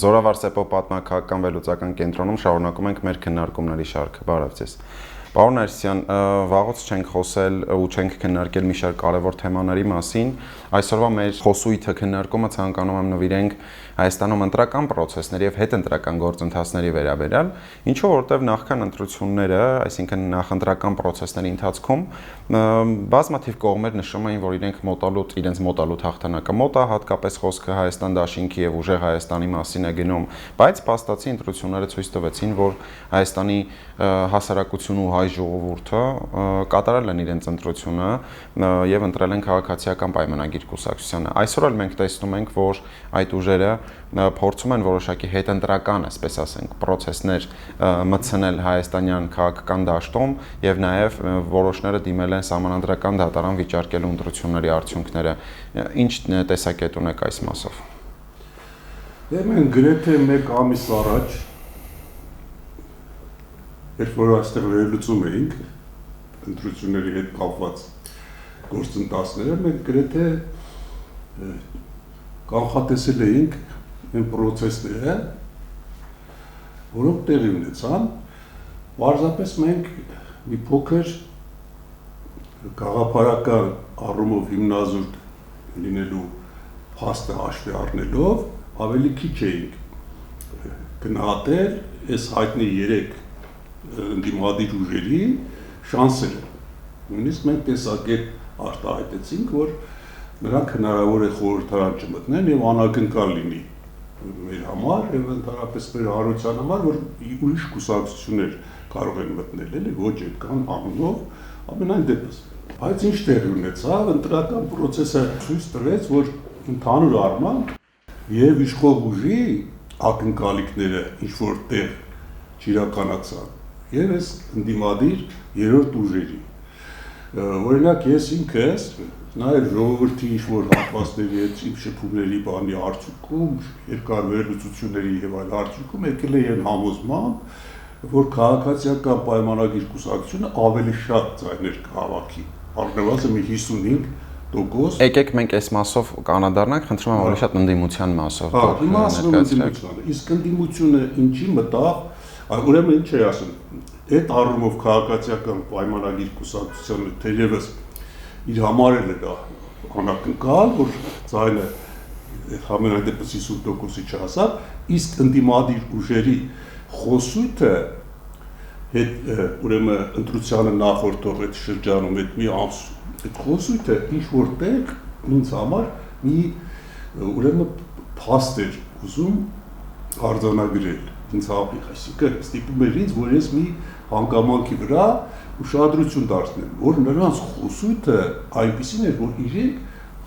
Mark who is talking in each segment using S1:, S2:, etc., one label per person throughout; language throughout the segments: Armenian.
S1: Զորավար Սեպո պատմական վերլուծական կենտրոնում շարունակում ենք մեր քննարկումների շարքը։ Բարև ձեզ։ Պարոն Ներսիսյան, վաղուց չենք խոսել ու չենք քննարկել մի շարք կարևոր թեմաների մասին։ Այսօրվա մեր խոսույթը քննարկումը ցանկանում եմ նվիրենք Հայաստանում ընտրական process-ների եւ հետընտրական գործընթացների վերաբերյալ, ինչու որտեղ նախքան ընտրությունները, այսինքն նախընտրական process-ների ընթացքում բազմաթիվ կողմեր նշում էին, որ իրենց մոտալուտ հաղթանակը մոտ է, հատկապես խոսքը Հայաստան դաշինքի եւ ուժեղ Հայաստանի մասին է գնում, բայց փաստացի ընտրությունները ցույց տվեցին, որ Հայաստանի հասարակությունը ու հայ ժողովուրդը կատարել են իրենց ընտրությունը եւ ընտրել են քաղաքացիական պայմանագիր կուսակցությանը։ Այսօր էլ մենք տեսնում ենք, որ այդ ուժերը փորձում են որոշակի հետընտրական, այսպես ասենք, process-ներ մտցնել հայաստանյան քաղաքական դաշտում եւ նաեւ որոշները դիմել են սահմանադրական դատարան վիճարկելու ընտրությունների արդյունքները։ Ինչ տեսակետ ունեք այս մասով։
S2: Դե մենք գրեթե 1 ամիս առաջ երբ որ այստեղ վերլուծում էինք ընտրությունների հետ կապված գործընթացները, մենք գրեթե կանխատեսել էինք այն process-ները, որոնք տեղի ունեցան, պարզապես մենք մի փոքր գաղափարական առումով հիմնազուրկ լինելու փաստը հաշվի առնելով ավելի քիչ էինք գնահատել այս հայտնի 3 ընդդիմադիր ուժերի շանսերը։ Նույնիսկ մենք տեսակետ արտահայտեցինք, որ նրանք հնարավոր է խորհրդարան չմտնեն եւ անակնկալ լինի մեր համար եւ ընդհանրապես մեր հանրության համար, որ ուրիշ կուսակցություններ կարող են մտնել, էլի ոչ այդքան անունով, ամենայն դեպս։ Բայց ինչ տեղի ունեցավ, ընտրական process-ը ցույց տվեց, որ ընդհանուր առմամբ եւ իշխող ուժի ակնկալիքները ինչ որ տեղ չիրականացան եւ այս ընդդիմադիր երրորդ ուժերի։ Օրինակ ես ինքս նաեւ ժողովրդի ինչ-որ հատվածների հետ իմ շփումների բանի արդյունքում, երկար վերլուծությունների եւ այլ արդյունքում եկել է այն համոզման, որ քաղաքացիական պայմանագիր կուսակցությունը ավելի շատ ձայներ կհավաքի, առնվազն մի 55%։
S1: Եկեք մենք այս մասով կանադառնանք, խնդրում եմ ավելի շատ ընդդիմության մասով։
S2: Հիմա ասում եմ ընդդիմությունը, իսկ ընդդիմությունը ինչի մտավ, ուրեմն ինչ է ասում, այդ առումով քաղաքացիական պայմանագիր կուսակցությունը թերևս իր համարել է դա անակնկալ, որ ձայնը համենայն դեպս 50%-ի չհասավ, իսկ ընդդիմադիր ուժերի խոսույթը հետ ուրեմն ընտրությանը նախորդող այդ շրջանում այդ մի ամսում այդ խոսույթը ինչ որտեղ ինձ համար մի ուրեմն փաստ էր ուզում արձանագրել ինձ հավիք, այսինքն ստիպում էր ինձ, որ ես մի հանգամանքի վրա ուշադրություն դարձնեմ, որ նրանց խոսույթը այնպիսին էր, որ իրենք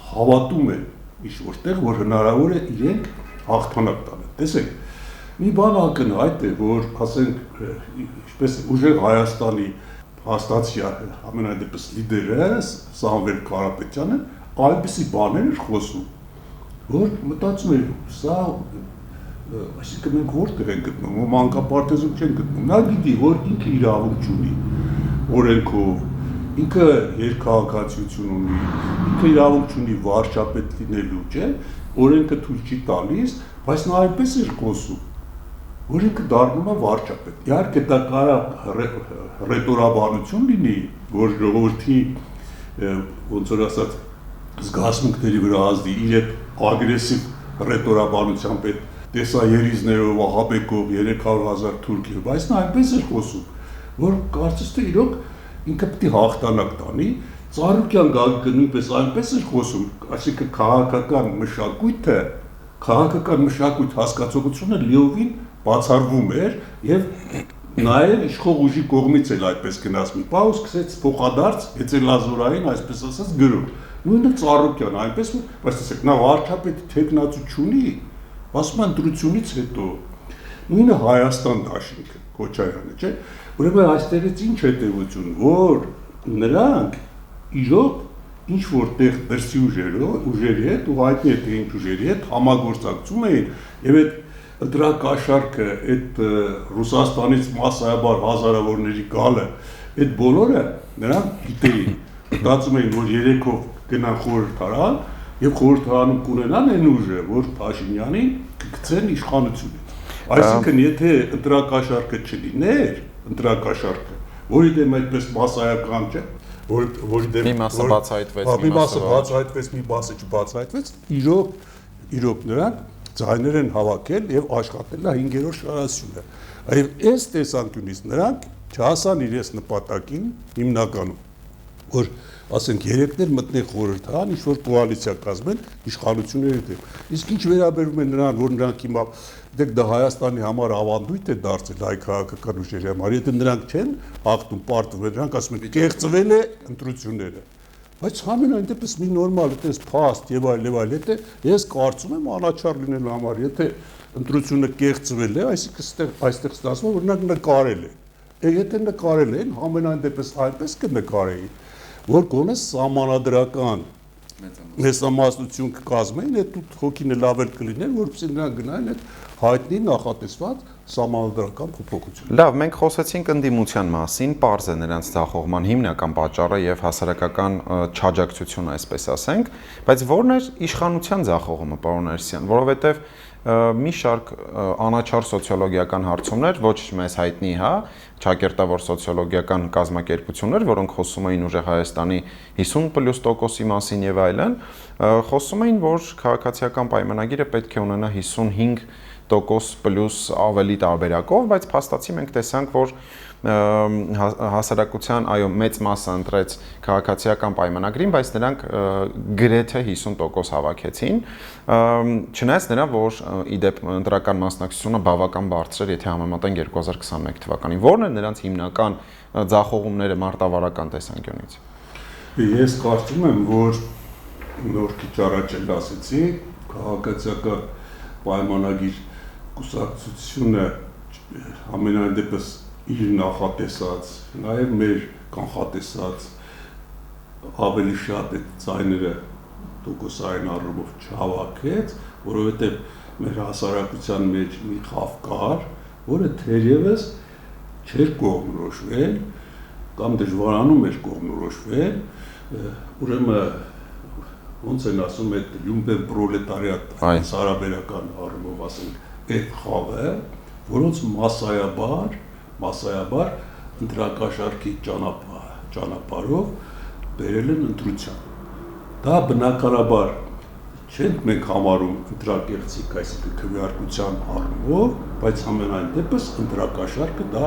S2: հավատում են ինչ որտեղ, որ հնարավոր է իրենք հաղթանակ տանեն։ Տեսեք, մի բան ակնհայտ է, որ ասենք, ինչպես ուժեղ Հայաստանի հաստատի ամենայն դեպս լիդերը Սամվել Կարապետյանը այնպիսի բաներ էր խոսում, որ մտածում էր, սա այսինքն մենք որտեղ ենք գտնում, մանկապարտեզում չենք գտնում, նա գիտի, որ ինքը իրավունք չունի օրենքով, ինքը երկհաղաքացիություն ունի, ինքը իրավունք չունի վարչապետ լինելու, չէ, օրենքը թույլ չի տալիս, բայց նա այնպես էր խոսում, որ ինքը դառնում է վարչապետ։ Իհարկե դա կարող ռետորաբանություն լինի, որ ժողովրդի ոնց որ ասած զգացմունքների վրա ազդի իր այդ ագրեսիվ ռետորաբանությամբ այդ տեսաերիզներով, Վահաբեկով, 300,000 թուրքів, բայց նա այնպես էր խոսում, որ կարծես թե իրոք ինքը պետք է հաղթանակ տանի, Ծառուկյան Գագիկը նույնպես այնպես էր խոսում, այսինքն քաղաքական մշակույթ հասկացողությունը լիովին բացառվում էր եւ նաեւ իշխող ուժի կողմից էլ այդպես գնաց մի պահ ու սկսեց փոխադարձ հեծելազորային, այսպես ասած, գրում։ Նույնը Ծառուկյան, այնպես որ, բայց տեսեք, նա վարչապետի թեկնածու չունի, ասում են ընտրությունից հետո նույնը Հայաստան դաշինքը Քոչարյանը, չէ՞։ Ուրեմն այստեղից ինչ հետևություն, որ նրանք իրոք ինչ որտեղ դրսի ուժերի հետ ու հայտնի է թե ինչ ուժերի հետ համագործակցում էին եւ այդ ընտրակաշառքը, այդ Ռուսաստանից մասսայաբար հազարավորների գալը, այդ բոլորը նրանք գիտեին, մտածում էին, որ երեքով գնան խորհրդարան եւ խորհրդարանում կունենան այն ուժը, որ Փաշինյանին կգցեն իշխանությունից։ Այսինքն եթե ընտրակաշառքը չլիներ, ընտրակաշառքը, որի դեմ այդպես մասսայական չէ, որի դեմ
S1: մի մասը բացահայտվեց,
S2: մի մասը բացահայտվեց, մի մասը չբացահայտվեց, իրոք նրանք ձայներ են հավաքել եւ աշխատել է 5-րդ շարասյունը։ Այլ այս տեսանկյունից նրանք չհասան իրենց նպատակին հիմնականում, որ ասենք երեքներ մտնեն խորհրդարան, ինչ-որ կոալիցիա կազմեն իշխանությունների հետ։ Իսկ ինչ վերաբերում է նրան, որ նրանք հիմա դեք դա Հայաստանի համար ավանդույթ է դարձել հայ քաղաքական ուժերի համար, եթե նրանք չեն հաղթում, պարտվում են, նրանք ասում են կեղծվել է ընտրությունները։ Բայց ամենայն դեպս մի նորմալ այդպես փաստ եւ այլ, եթե ես կարծում եմ անաչառ լինելու համար, եթե ընտրությունը կեղծվել է, այսինքն այստեղ ստացվում է, որ նրանք նկարել են։ Եթե նկարել են, ամենայն դեպս այնպես կնկարեին, որ գոնե սահմանադրական մեծամասնություն կկազմեն, այդ հոգին լավ էլ կլիներ, որպեսզի նրանք գնային այդ հայտնի նախատեսված սահմանադրական փոփոխություն։
S1: Լավ, մենք խոսեցինք ընդդիմության մասին, պարզ է նրանց ձախողման հիմնական պատճառը եւ հասարակական չաջակցությունը, այսպես ասենք, բայց ո՞րն էր իշխանության ձախողումը, պարոն Ներսյան, որովհետեւ մի շարք անաչառ սոցիոլոգիական հարցումներ, ոչ մեզ հայտնի, հա, ճակերտավոր սոցիոլոգիական կազմակերպություններ, որոնք խոսում էին ուժեղ Հայաստանի 50+%-ի մասին եւ այլն, խոսում էին, որ քաղաքացիական պայմանագիրը պետք է ունենա 55% պլյուս ավելի տարբերակով, բայց փաստացի մենք տեսանք, որ հասարակության մեծ մասը ընտրեց քաղաքացիական պայմանագրին, բայց նրանք գրեթե 50% հավաքեցին, չնայած նրան, որ իդեպ ընտրական մասնակցությունը բավական բարձր էր, եթե համեմատենք 2021 թվականին, որն է նրանց հիմնական ձախողումները մարտավարական տեսանկյունից։
S2: Ես կարծում եմ, որ նոր քիչ առաջ էլ ասեցի, քաղաքացիական պայմանագիր կուսակցությունը ամենայն դեպս իր նախատեսած, նաև մեր կանխատեսած ավելի շատ այդ ձայները տոկոսային առումով չհավաքեց, որովհետև մեր հասարակության մեջ մի խավ կար, որը թերևս չէր կողմնորոշվել կամ դժվարանում էր կողմնորոշվել, ուրեմն ոնց են ասում այդ լյումպեն պրոլետարիատ հարաբերական առումով ասենք այդ խավը, որոնց մասսայաբար ընտրակաշառքի ճանապարհով բերել են ընտրության։ Դա բնականաբար չենք մենք համարում ընտրակեղծիք, այսինքն քվեարկության առումով, բայց ամենայն դեպս ընտրակաշառքը դա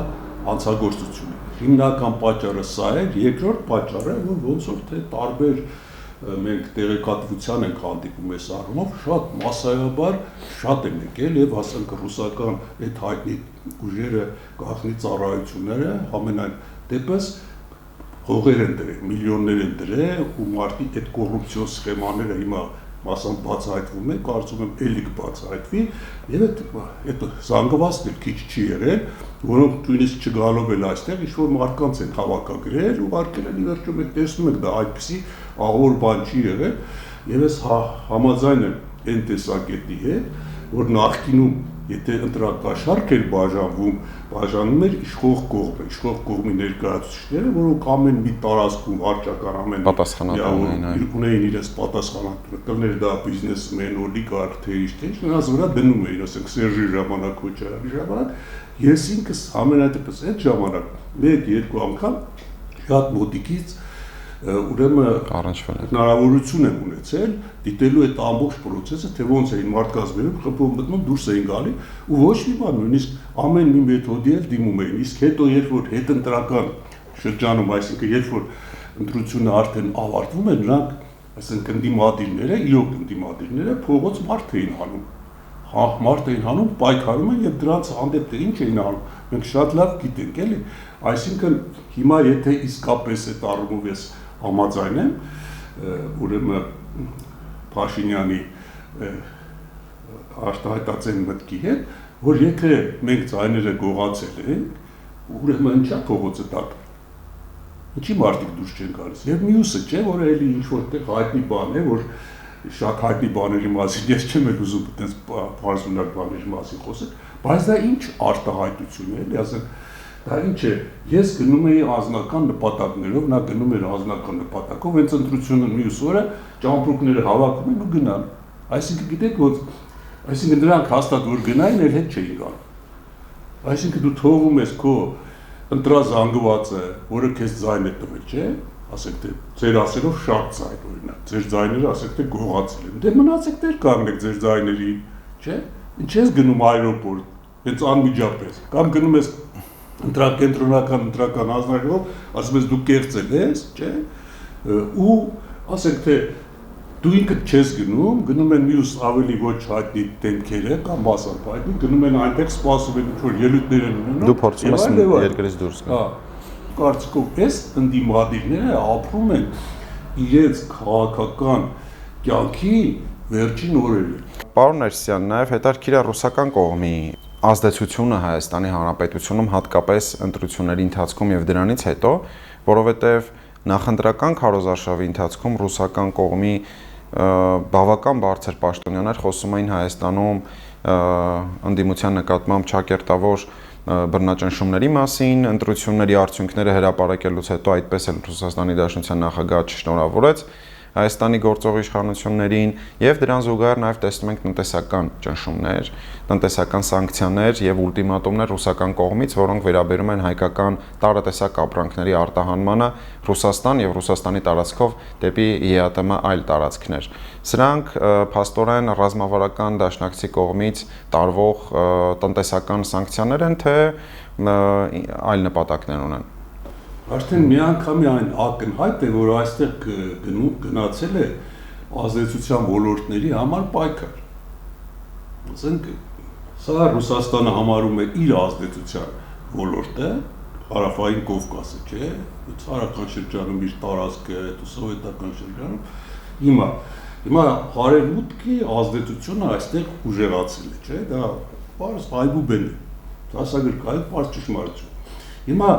S2: հանցագործություն է։ Հիմնական պատճառը սա է, երկրորդ պատճառը, որ ոնց որ թե տարբեր մենք տեղեկատվության ենք հանդիպում այս առումով, շատ մասսայաբար շատ են եկել եւ ասենք ռուսական այդ հայտնի ուժերը, գաղտնի ծառայությունները ամենայն դեպս հողեր են դրել, միլիոններ են դրել ու մարդի այդ կոռուպցիոն սխեմաները հիմա մասամբ բացահայտվում է, կարծում եմ էլի կբացահայտվի եւ այդ զանգվածն էլ քիչ չի եղել, որոնք նույնիսկ չգալով էլ այստեղ ինչ-որ մարդկանց են հավաքագրել ու արկել են ի վերջո մենք տեսնում ենք դա այդպիսի ահավոր բան չի եղել եւ ես համաձայն եմ այն տեսակետի հետ, որ նախկինում եթե ընտրակաշառք էր բաժանում էր իշխող կողմի ներկայացուցիչները, որոնք ամեն մի տարածքում վարչական ամեն ունեին իրենց պատասխանատվությունը, կլներ դա բիզնեսմեն, օլիգարխ, թե ինչ, նրանց վրա դնում էին, ասենք Սերժի ժամանակ, Քոչարյանի ժամանակ, ես ինքս ամենատիպս այդ ժամանակ 1-2 անգամ շատ մոտիկից ուրեմն հնարավորություն եմ ունեցել դիտելու այդ ամբողջ process-ը, թե ոնց էին մարդկանց վերում, խփում մտնում, դուրս էին գալի ու ոչ մի բան, նույնիսկ ամեն մի մեթոդի էլ դիմում էին, իսկ հետո երբ որ հետընտրական շրջանում, այսինքն երբ որ ընտրությունը արդեն ավարտվում է, նրանք, այսինքն ընդդիմադիրները, իրոք ընդդիմադիրները փողոց մարդ էին հանում, մարդ էին հանում, պայքարում են եւ դրանց հանդեպ թե ինչ էին անում, մենք շատ լավ գիտենք, էլի, այսինքն հիմա եթե իսկապես այդ առումով ես համաձայն եմ, ուրեմն Փաշինյանի արտահայտած մտքի հետ, որ եթե մենք ձայները գողացել ենք, ուրեմն ինչա փողոցը տակ, ինչի մարդիկ դուրս չեն գալիս, եւ մյուսը չէ, որ էլի ինչ-որ տեղ հայտնի բան է, որ շատ հայտնի բաների մասին ես չեմ էլ ուզում այդպես բարձունակ բաների մասին խոսել, բայց դա ինչ արտահայտություն է, էլի ասենք դա ինչ է, ես գնում էի անձնական նպատակներով, նա գնում էր անձնական նպատակով, հենց ընտրությունը մյուս օրը ճամպրուկները հավաքում են ու գնան։ Այսինքն գիտեք, որ Այսինքն դրանք հաստատ որ գնային, էլ հետ չէին գան։ Այսինքն դու թողում ես քո ընտրազանգվածը, որը քեզ ձայն է տվել, չէ՞, ասեք թե ձեր ասելով շատ ձայն օրինակ, ձեր ձայները ասեք թե գողացել են։ Դե մնացեք դեր կանգնեք ձեր ձայների, չէ՞։ Ինչ ես գնում այրոպորտ, հենց անմիջապես, կամ գնում ես ընտրակենտրոնական ընտրական հանձնարարով, ասում ես դու կեղծել ես, չէ՞, ու ասեք թե դու ինքդ չես գնում են մյուս ավելի ոչ հայտնի դեմքերը կամ մասամբ հայտնի, գնում են այնտեղ սպասում են ինչ-որ ելույթներ են ունենում։
S1: Դու փորձում ես երկրից դուրս գալ։
S2: Հա, կարծիքով այս ընդդիմադիրները ապրում են իրենց քաղաքական կյանքի վերջին օրերը։
S1: Պարոն Ներսյան, նաև հետաքրքիր է ռուսական կողմի ազդեցությունը Հայաստանի Հանրապետությունում հատկապես ընտրությունների ընթացքում եւ դրանից հետո, որովհետեւ նախընտրական քարոզարշավի ընթացքում ռուսական կողմի բավական բարձր պաշտոնյաներ խոսում էին Հայաստանում ընդդիմության նկատմամբ ճակերտավոր բռնաճնշումների մասին, ընտրությունների արդյունքները հրապարակելուց հետո այդպես էլ Ռուսաստանի Դաշնության նախագահը չշնորհավորեց Հայաստանի գործող իշխանություններին եւ դրան զուգահեռ նաեւ տեսնում ենք տնտեսական ճնշումներ, տնտեսական սանկցիաներ եւ ուլտիմատումներ ռուսական կողմից, որոնք վերաբերում են հայկական տարատեսակ ապրանքների արտահանմանը Ռուսաստան եւ Ռուսաստանի տարածքով դեպի ԵԱՏՄ այլ տարածքներ։ Սրանք փաստորեն ռազմավարական դաշնակցի կողմից տարվող տնտեսական սանկցիաներ են, թե այլ նպատակներ ունեն։
S2: Արդեն միանգամի այն ակնհայտ է, որ այստեղ գնացել է ազդեցության ոլորտների համար պայքար։ Ասենք, սա Ռուսաստանը համարում է իր ազդեցության ոլորտը, Հարավային Կովկասը, չէ՞, ցարական շրջանում իր տարածքը, սովետական շրջանում։ Հիմա հարևմուտքի ազդեցությունը այստեղ ուժեղացել է, չէ՞, դա բարձ այբուբեն է, դասագրքային բարձ ճշմարտություն։ Հիմա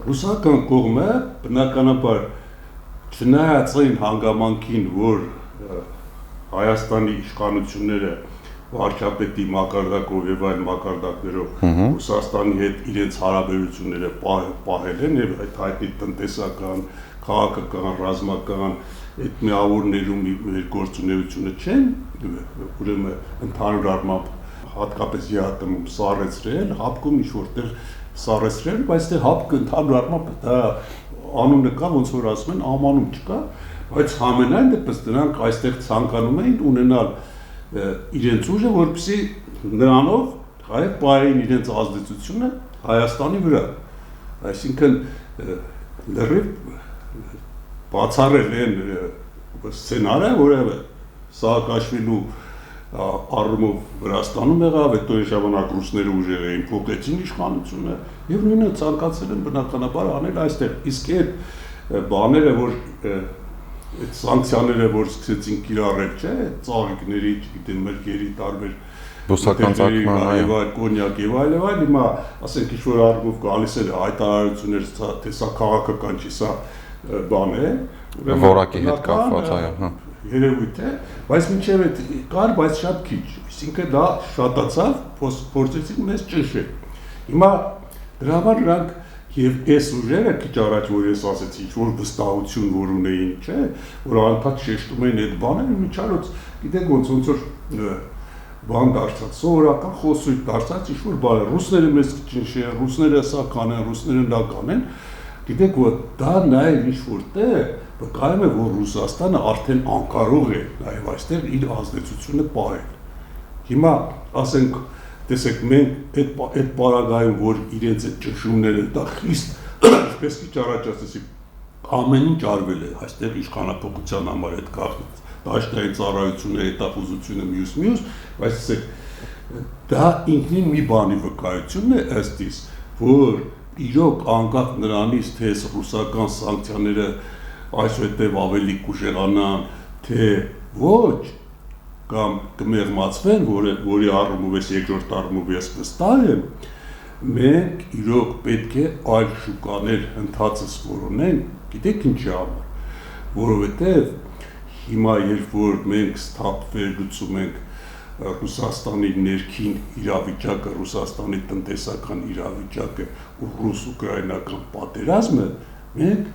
S2: ռուսական կողմը բնականաբար չնայած այն հանգամանքին, որ Հայաստանի իշխանությունները վարչապետի մակարդակով եւ այլ մակարդակներով Ռուսաստանի հետ իրենց հարաբերությունները պահել են եւ այդ հայտնի տնտեսական, քաղաքական, ռազմական այդ միավորներում մեր գործունեությունը չեն, ուրեմն ընդհանուր առմամբ հատկապես ԵԱՏՄ-ում սառեցրել, հապկում ինչ որտեղ սառեցրել, բայց դե հապկը ընդհանուր առմամբ դա անունը կա, ոնց որ ասում են, ամանում չկա, բայց համենայն դեպս դրանք այստեղ ցանկանում էին ունենալ իրենց ուժը, որպեսզի նրանով հայ պահեին իրենց ազդեցությունը Հայաստանի վրա։ Այսինքն լրիվ բացառել են սցենարը, որը Սաակաշվիլու առումով Վրաստանում եղավ, հետո այն ժամանակ ռուսները ուժեղ էին փոխեցին իշխանությունը եւ նույնը ցանկացել են բնականաբար անել այստեղ։ Իսկ այդ բաները, որ այդ սանկցիաները, որ սկսեցին կիրառել, չէ, ծաղիկների, չգիտեմ, մրգերի տարբեր
S1: բուսական ծագման,
S2: այո, կոնյակ եւ այլ, հիմա ասենք ինչ որ առումով գալիս է հայտարարություններ, թե սա քաղաքական չի, սա բան է,
S1: որակի հետ կապված, այո, հա
S2: երևույթ է, բայց մինչև այդ կար, բայց շատ քիչ, այսինքն դա շատացավ, փորձեցին մեզ ճնշել։ Հիմա դրա համար նրանք եւ այս ուժերը քիչ առաջ որ ես ասեցի, ինչ որ վստահություն որ ունեին, չէ, որ անդադ շեշտում էին այդ բաները, միջալոց, գիտեք ոնց որ բան դարձած, սովորական խոսույթ դարձած, ինչ որ բան, ռուսները մեզ ճնշեն, ռուսները սա կանեն, ռուսները դա կանեն, գիտեք որ դա նաեւ ինչ որտեղ վկայում է, որ Ռուսաստանը արդեն անկարող է նաև այստեղ իր ազդեցությունը պահել։ Հիմա ասենք, տեսեք, մենք այդ պարագայում, որ իրենց այդ ճնշումները դա խիստ, այսպես քիչ առաջ ասեցի, ամեն ինչ արվել է այստեղ իշխանապողության համար այդ կախնից, դաշտային ծառայությունը, հետախուզությունը, մյուս, բայց տեսեք, դա ինքնին մի բանի վկայությունն է ըստ իս, որ իրոք անկախ նրանից, թե ռուսական սանկցիաները այսուհետև ավելի կուժեղանան, թե ոչ, կամ կմեղմացվեն, որի առումով ես երկրորդ առումով ես վստահ եմ, մենք իրոք պետք է այլ շուկաներ ընթացս որոնենք, գիտեք ինչի համար, որովհետև հիմա երբ որ մենք սթափվելուծում ենք Ռուսաստանի ներքին իրավիճակը, Ռուսաստանի տնտեսական իրավիճակը ու ռուս-ուկրաինական պատերազմը, մենք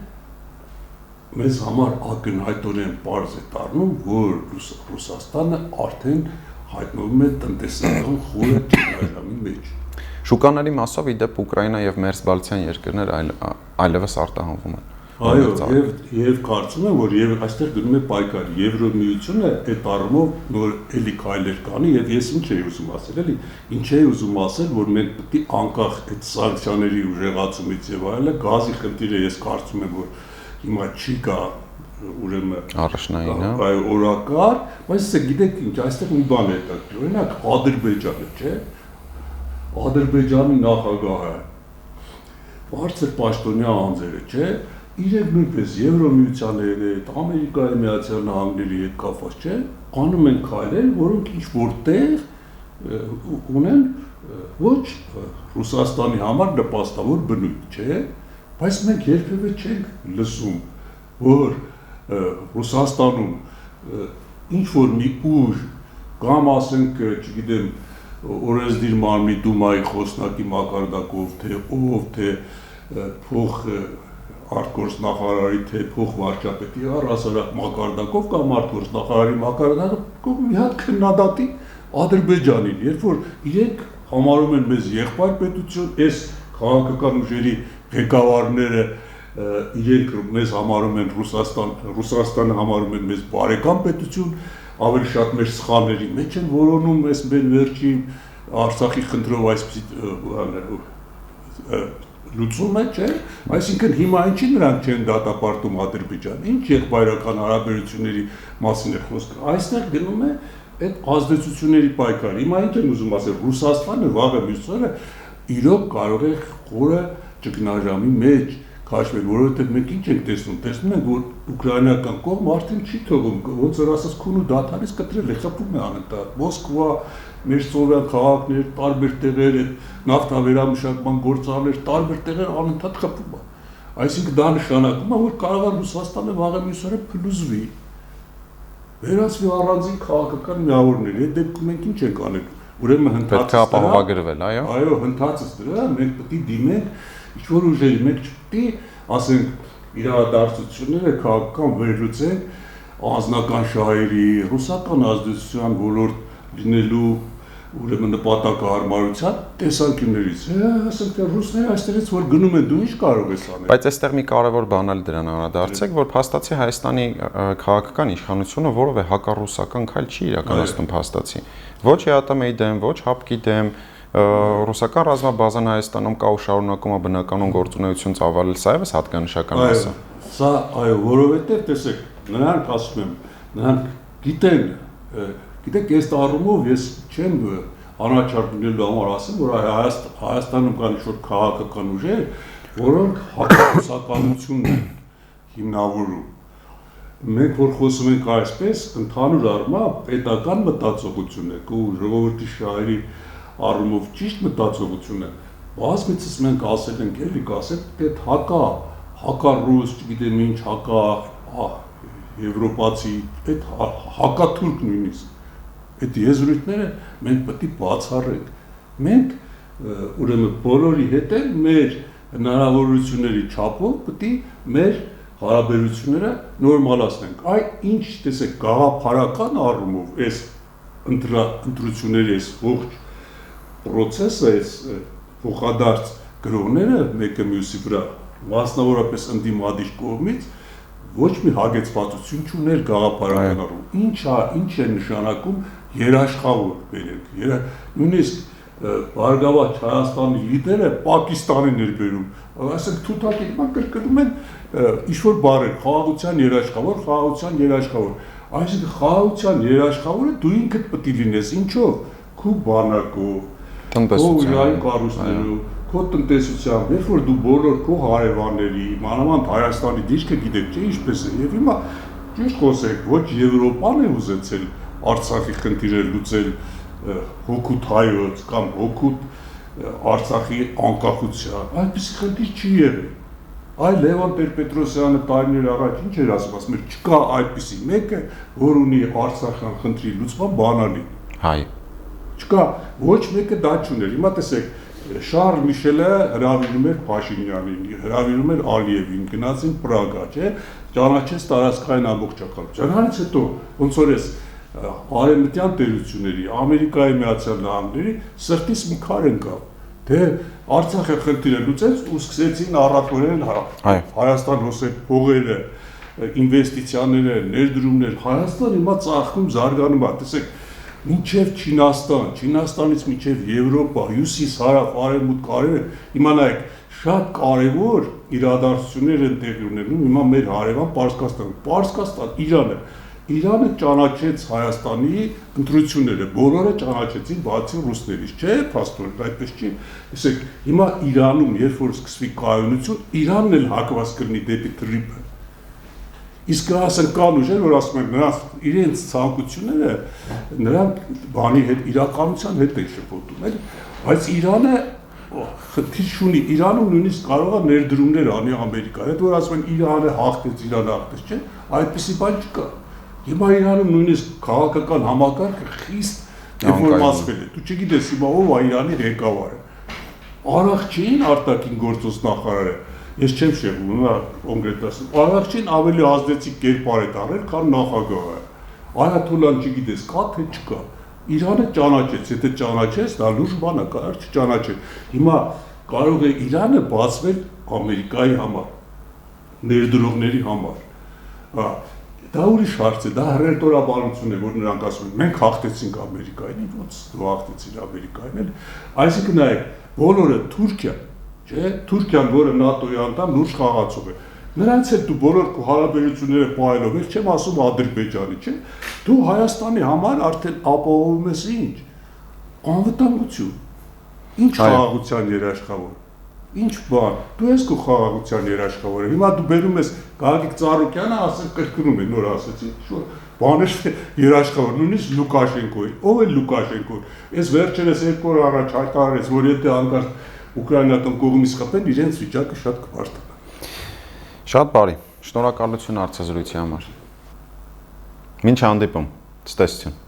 S2: մեզ համար ակնհայտորեն պարզ է դառնում, որ Ռուսաստանը արդեն հայտնվում է տնտեսական խորը ճգնաժամի մեջ։
S1: Շուկաների մասով ի դեպ Ուկրաինա եւ մերձբալթյան երկրներ այլևս արտահանվում են։
S2: Այո, եւ կարծում եմ, որ եւ այստեղ գնում է պայքար Եվրոմիությունը այդ առումով նոր էլի քայլեր կանի եւ ես ինչ եի ուզում ասել, էլի ինչ եի ուզում ասել, որ մենք պետք է անկախ այդ սանկցիաների ուժեղացումից եւ այլը գազի խնդիրը ես կարծում եմ, որ հիմա չի կա ուրեմն
S1: առաջնային, հա։
S2: Այո, օրակարգ, բայց գիտեք ինչ, այստեղ մի բան է դա, օրինակ Ադրբեջանը, չէ՞։ Ադրբեջանի նախագահը բարձր պաշտոնյա անձերը, չէ՞։ Իրենք նույնպես Եվրոմիության հետ, Ամերիկայի Միացյալ Նահանգների հետ կապված չէ, անում են քայլեր, որոնք ինչ որտեղ ունեն ոչ Ռուսաստանի համար նպաստավոր բնույթ, չէ, բայց մենք երբևէ չենք լսում, որ Ռուսաստանում ինչ որ մի ուժ կամ ասենք, չգիտեմ, օրենսդիր մարմնի դումայի խոսնակի մակարդակով, թե ով, թե փող արտգործնախարարի թե փոխվարչապետի առհասարակ մակարդակով կամ արտգործնախարարի մակարդակով մի հատ քննադատի Ադրբեջանին, երբ որ իրենք համարում են մեզ եղբայր պետություն, այս քաղաքական ուժերի ղեկավարները իրենք մեզ համարում են Ռուսաստանը համարում են մեզ բարեկամ պետություն, ավելի շատ մեր սխալների մեջ են որոնում այս մեր վերջի Արցախի խնդրով այսպիսի լուծում է, չէ՞, այսինքն հիմա ինչի նրանք չեն դատապարտում Ադրբեջան, ինչ եղբայրական հարաբերությունների մասին է խոսքը, այստեղ գնում է այդ ազդեցությունների պայքարը, հիմա ինչ են ուզում ասել, Ռուսաստանը վաղը մյուս օրը իրոք կարող է խորը ճգնաժամի մեջ քաշվել, որովհետև մենք ինչ ենք տեսնում ենք, որ ուկրաինական կողմը արդեն չի թողում, ոնց որ ասած քունու դաթարից կտրել է, խփում է անընդհատ, Մոսկվա, մեր սովյան քաղաքներ, տարբեր տեղեր, նավթավերամշակման գործարաններ, տարբեր տեղեր անընդհատ խփում է։ Այսինքն դա նշանակում է, որ կարող է Ռուսաստանը վաղը մյուս օրը փլուզվի, վերածվի առանձին քաղաքական միավորների, այդ դեպքում մենք ինչ ենք անել, ուրեմն
S1: պետք է ապահովագրվել, այո։
S2: Այո, հնդածս դրա, մենք պետք է դիմենք ինչ-որ ուժերի, մենք չպետք է, ասենք, իրադարձությունները քաղաքական վերլուծենք անձնական շահերի, ռուսական ազդեցության ոլորտ լինելու ուրեմն նպատակահարմարության տեսանկյուններից, ասենք ռուսները այստեղից որ գնում են, դու ինչ կարող ես անել։
S1: Բայց այստեղ մի կարևոր բան էլ դրան անդրադարձեք, որ փաստացի Հայաստանի քաղաքական իշխանությունը որևէ հակառուսական քայլ չի իրականացնում փաստացի։ Ոչ ԵԱՏՄ-ի դեմ, ոչ ՀԱՊԿ-ի դեմ, ռուսական ռազմաբազան Հայաստանում կա ու շարունակում է բնականon գործունեություն ծավալել, սա եւս հատկանշական է։
S2: Սա այո, որովհետեւ տեսեք, նրանք ասում եմ, նրանք գիտեն, գիտեք, այս առումով ես չեմ անաչառ լինելու համար ասեմ, որ Հայաստանում կան ինչ-որ քաղաքական ուժեր, որոնք հակառուսականությունն են հիմնավորում։ Մենք որ խոսում ենք այսպես, ընդհանուր առմամբ պետական մտածողություն է, ու ժողովրդի շահերի առումով ճիշտ մտածողություն է, բազմիցս մենք ասել ենք, էլի կասենք, այդ հակառուս, չգիտեմ ինչ, եվրոպացի, այդ հակաթուրք նույնիսկ, այդ եզրույթները մենք պետք է բացառենք։ Մենք ուրեմն բոլորի հետ էլ մեր հնարավորությունների չափով պետք է մեր հարաբերությունները նորմալացնենք։ Այ ինչ տեսեք, գաղափարական առումով այս ընտրությունների այս ողջ process-ը, այս փոխադարձ գրողները մեկը մյուսի վրա, մասնավորապես ընդդիմադիր կողմից ոչ մի հագեցվածություն չուներ գաղափարական առումով։ Ինչ է նշանակում երաշխավոր բերենք։ Նույնիսկ Բարգավաճ Հայաստանի լիդերը Պակիստանին էր բերում, ասենք թութակի նման կրկնում են ինչ-որ բառեր, խաղաղության երաշխավոր, այսինքն խաղաղության երաշխավորը դու ինքդ պետք է լինես, ինչով, քո բանակով, քո ուժային կառույցներով, քո տնտեսությամբ, երբ որ դու բոլոր քո հարևանների, մանավանդ Հայաստանի դիրքը գիտեք, չէ՞ ինչպես է, եւ հիմա ճիշտ խոսեք, ոչ Եվրոպան է ուզեցել Արցախի խնդիրը լուծել հոգուտ հայոց կամ հոգուտ Արցախի անկախության, այդպիսի խնդիր չի եղել։ Այ Լևոն Տեր-Պետրոսյանը տարիներ առաջ ինչ էր ասում, չկա այդպիսի մեկը, որ ունի Արցախյան խնդրի լուծման բանալի։
S1: Հայ։
S2: Չկա, ոչ մեկը դա չուներ։ Հիմա տեսեք, Շարլ Միշելը հրավիրում էր Փաշինյանին, հրավիրում էր Ալիևին, գնացին Պրագա, չէ՞, ճանաչեց տարածքային ամբողջականություն։ Դրանից հետո ոնց որ էս արևմտյան տերությունների, Ամերիկայի Միացյալ Նահանգների սրտից մի քար ընկավ, թե Արցախի խնդիրը լուծեց ու սկսեցին առատորեն Հայաստան հոսել փողերը, ինվեստիցիաները, ներդրումներ, Հայաստան հիմա ծաղկում, զարգանում է, տեսեք, մինչև Չինաստան, Չինաստանից մինչև Եվրոպա, հյուսիս, հարավ, արևմուտք, արևելք, հիմա նայեք, շատ կարևոր իրադարձություններ են տեղի ունենում հիմա մեր հարևան Պարսկաստան, Իրանը ճանաչեց Հայաստանի ընտրությունները, բոլորը ճանաչեցին բացի ռուսներից, չէ, փաստորեն, այդպես չի։ Տեսեք, հիմա Իրանում, երբ որ սկսվի կայունություն, Իրանն էլ հակված կլինի դեպի թրիփը։ Իսկ ասենք կան ուժեր, որ ասում են նրանց իրենց ցանկությունները նրանք բանի հետ իրականության հետ են շփոթում, էլի, բայց Իրանը խնդիր չունի, Իրանում նույնիսկ կարող է ներդրումներ անի Ամերիկայի հետ, որ ասում են Իրանը հաղթեց, չէ, այդպիսի բան չկա։ Հիմա Իրանում նույնիսկ քաղաքական համակարգը խիստ դեֆորմացվել է։ Դու չգիտես հիմա ով է Իրանի ղեկավարը։ Արաքչին արտաքին գործոս նախարարը, ես չեմ շեղում, նա կոնկրետ ասեմ, Արաքչին ավելի ազդեցիկ կերպար է տանել, քան նախագահը։ Այաթոլլան չգիտես կա թե չկա։ Իրանը ճանաչեց, եթե ճանաչեց, դա լուրջ բան է, կարող չճանաչել։ Հիմա կարող է Իրանը բացվել Ամերիկայի համար, ներդրողների համար։ Դա ուրիշ հարց է, դա հռետորաբանություն է, որ նրանք ասում են, մենք հաղթեցինք Ամերիկային, ոնց դու հաղթեցիր Ամերիկային, էլ։ Այսինքն նայեք, բոլորը Թուրքիա, չէ, Թուրքիան, որը ՆԱՏՕ-ի անդամ, լուրջ խաղացող է։ Նրանց հետ դու բոլոր հարաբերությունները պահելով ես, չեմ ասում Ադրբեջանի, չէ, դու Հայաստանի համար արդեն ապահովում ես ինչ։ Անվտանգություն։ Ինչ խաղաղության երաշխավոր։ Ինչ բան, դու ես քո խաղաղության երաշխավորը։ Հիմա դու բերում ես Գագիկ Ծառուկյանը, ասենք կրկնում է, նոր ասեցի, շուտ բաներ երաշխավոր, նույնիսկ Լուկաշենկոյի։ Ով է Լուկաշենկոն։ Այս վերջերս 2 օր առաջ հայտարարեց, որ եթե հանկարծ ուկրաինական կողմից խփեն, իրենց վիճակը շատ կբարձրանա։
S1: Շատ բարի։ Շնորհակալություն հարցազրույցի համար։ Մինչ հանդիպում։ Ցտեսություն։